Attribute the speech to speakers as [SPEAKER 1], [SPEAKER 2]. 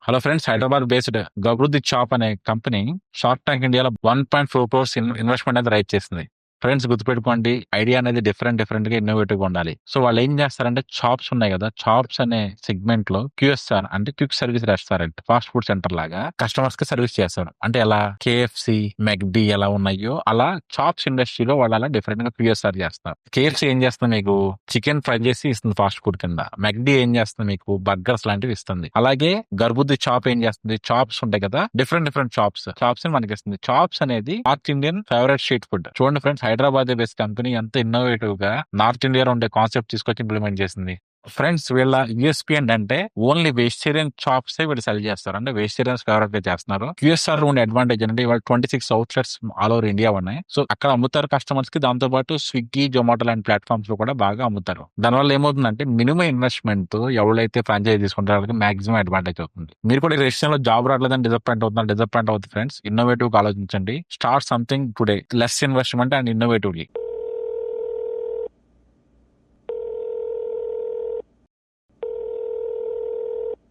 [SPEAKER 1] Hello friends, Hyderabad based గబృద్ది చాప్ అనే కంపెనీ షార్క్ ట్యాంక్ ఇండియాలో 1.4 crores ఇన్వెస్ట్మెంట్ అనేది రైట్ చేసింది. ఫ్రెండ్స్ గుర్తుపెట్టుకోండి, ఐడియా అనేది డిఫరెంట్ గా ఇన్నోవేటివ్ గా ఉండాలి. సో వాళ్ళు ఏం చేస్తారంటే, చాప్స్ ఉన్నాయి కదా, చాప్స్ అనే సెగ్మెంట్ లో QSR అంటే quick service restaurant, fast food centre లాగా కస్టమర్స్ కి సర్వీస్ చేస్తారు. అంటే ఎలా KFC, మెక్డి ఎలా ఉన్నాయో అలా చాప్స్ ఇండస్ట్రీలో వాళ్ళు అలా డిఫరెంట్ గా QSR చేస్తారు. KFC ఏం చేస్తుంది, మీకు చికెన్ ఫ్రై చేసి ఇస్తుంది ఫాస్ట్ ఫుడ్ కింద. మెక్డి ఏం చేస్తుంది, మీకు బర్గర్స్ లాంటివి ఇస్తుంది. అలాగే గర్బుద్ది చాప్ ఏం చేస్తుంది, చాప్స్ ఉంటాయి కదా, డిఫరెంట్ చాప్స్ మనకి ఇస్తుంది. చాప్స్ అనేది north Indian favourite street food. చూడండి ఫ్రెండ్స్, హైదరాబాద్ బేస్డ్ కంపెనీ ఎంత ఇన్నోవేటివ్ గా నార్త్ ఇండియాలో ఉండే కాన్సెప్ట్ తీసుకొచ్చి ఇంప్లిమెంట్ చేసింది. ఫ్రెండ్స్, వీళ్ళ USP ఏంటంటే ఓన్లీ వెజిటేరియన్ చాప్స్ వీళ్ళు సెల్ చేస్తారు. అంటే వెజిటేరియన్స్ ఫేవరెట్ గా చేస్తున్నారు. QSR ఉండే అడ్వాంటేజ్ అంటే ఇవాళ 26 అవుట్లెట్స్ ఆల్ ఓవర్ ఇండియా ఉన్నాయి. సో అక్కడ అమ్ముతారు కస్టమర్స్ కి. దాంతో పాటు స్విగ్గీ, జొమాటో లాంటి ప్లాట్ఫామ్స్ లో కూడా బాగా అమ్ముతారు. దానివల్ల ఏమవుతుందంటే, మినిమం ఇన్వెస్ట్మెంట్ తో ఎవరైతే ఫ్రాంచైజీ తీసుకుంటారో వాళ్ళకి మాక్సిమం అడ్వాంటేజ్ అవుతుంది. మీరు కూడా ఈ రెస్టారెంట్ లో జాబ్ రావట్లేదని డిసప్పాయింట్ అవుతుంది ఫ్రెండ్స్. ఇన్నోవేటివ్ గా ఆలోచించండి. Start something today, less investment and innovatively.